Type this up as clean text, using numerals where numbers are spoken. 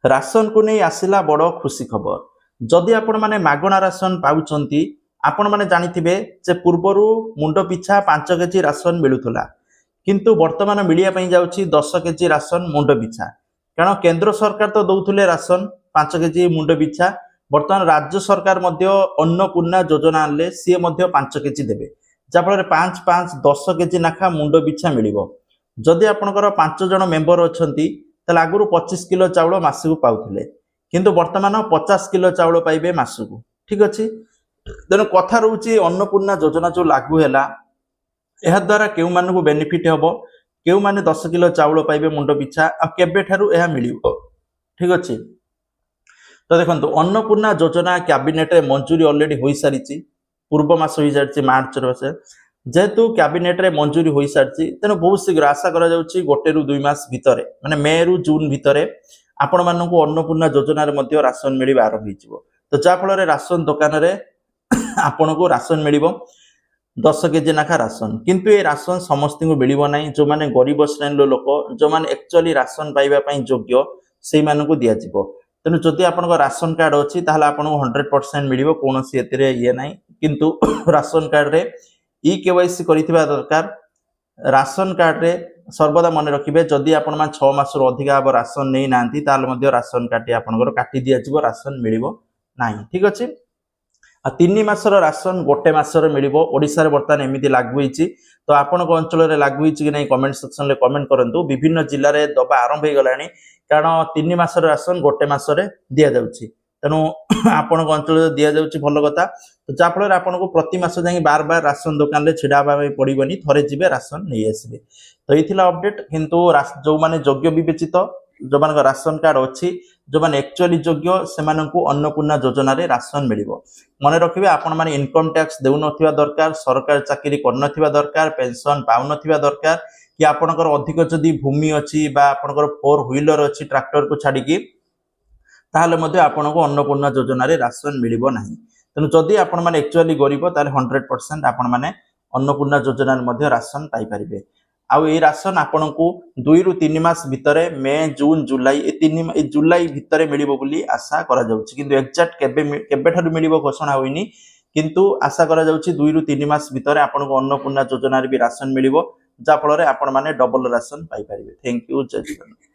Ration को नहीं आसिला बड़ खुशी खबर। जदि आपण माने मागणा राशन पाउचंती आपण माने जानिथिबे जे पूर्वरु मुंड पिछा 5 केजी राशन मिलुथला किंतु वर्तमान मिलिया पई जाउची 10 केजी राशन मुंड पिछा। कारण केंद्र सरकार तो दउथुले राशन 5 केजी मुंड पिछा, वर्तमान राज्य सरकार मध्य अन्नपूर्णा योजना आनले सी मध्य 5 केजी देबे, जा फल 5 5 10 केजी नाखा मुंड पिछा मिलिबो। जदि आपनकर 5 जण मेंबर अछंती ताले आगुरु 25 किलो चाउल मासकु पाउथिले किंतु वर्तमान 50 किलो चाउल पाइबे मासकु। ठीक अछि। तेणु कथा रहउची अन्नपूर्णा योजना जो लागू हैला एहा द्वारा केउ मानकु बेनिफिट हबो, केउ माने 10 किलो चाउल पाइबे मुंड पिछा आ केबे ठारू एहा मिलिबो। ठीक अछि। तो देखंतु अन्नपूर्णा योजना कैबिनेट रे मंजूरी ऑलरेडी होई सारिची, पूर्व मास होई सारिची मार्च रो से जेहेतु कैबिनेट रे मंजूरी होई सारिची तेणु बहुत शीघ्र आशा करा जाउची गोटे रु 2 मास भितरे माने मे रु जून भितरे आपण मानकु अन्नपूर्णा योजना रे मध्ये राशन मिलिबा आरंभ हिजिवो। तो जा फल रे राशन दुकान रे आपनको राशन मिलिबो 10 केजी नाखा राशन, किंतु ये राशन समस्त को मिलिबो नाही। जो माने गरीब श्रेणी लोक जो माने एक्चुअली राशन पाइबा पई योग्य सेई मानकु दिया जिवो। तेणु जदि आपनको राशन कार्ड अछि ताहले आपनको 100% मिलिबो, कोनोसी एतिरे ये नाही। किंतु राशन कार्ड रे ई केवाईसी करिथिबा दरकार। राशन कार्ड रे सर्वदा मन रखिबे जदि आपण मान 6 मास रो अधिक अब राशन नै नांती ताहले मध्ये राशन कार्ड आपनकर काटी दिया जिवो, राशन मिलिबो नाही। ठीक अछि। आ 3 मासर राशन गोटे मासर मिलिबो। ओडिसा रे वर्तमान एमिति लागू होईची, तो आपनको अंचल रे लागू होईची कि नै कमेंट सेक्शन रे कमेंट करंतु। विभिन्न जिल्ला रे दबा आरंभ हो गलानी कारण 3 मासर राशन गोटे मासरे दिया जाउची। तेणु आपनको अंचल रे दिया जाउची भलो कथा। तो जा फल रे आपनको प्रति मास जाई बार बार राशन दुकान रे छिडा बाबे पड़िबनी, थरे जिबे राशन नै आसीबे। तो एथिला अपडेट। किंतु जो माने योग्य विवेचित जो मान राशन कार्ड अछि, जो माने एक्चुअली योग्य से मानकु अन्नपूर्णा योजना रे राशन मिलिबो। मन रखिबे आपण माने इनकम टैक्स देउ नथिबा दरकार, सरकार चाकरी कर नथिबा दरकार, पेंशन पाउ नथिबा दरकार, कि आपणकर अधिक जदि भूमि अछि बा आपणकर 4 व्हीलर अछि ट्रैक्टर को छाडी की ताहले मध्ये आपनको अन्नपूर्णा योजना रे राशन मिलिबो नाही। तेनु जदि आपण माने एक्चुअली गरीब ताले 100% आपण माने अन्नपूर्णा योजना रे मध्ये राशन पाई परिबे। आउ ए राशन आपनको 2 रु 3 मास भितरे मे जून जुलाई ए जुलाई भितरे मिलिबो बोली आशा करा जाउची। किंतु एक्जेक्ट केबे ठारू मिलिबो घोषणा होइनी, किंतु आशा करा जाउची 2 रु 3 मास भितरे आपनको अन्नपूर्णा योजना रे भी राशन मिलिबो, जा फल रे आपण माने डबल राशन पाई परिबे। Thank you. जय जगन्नाथ।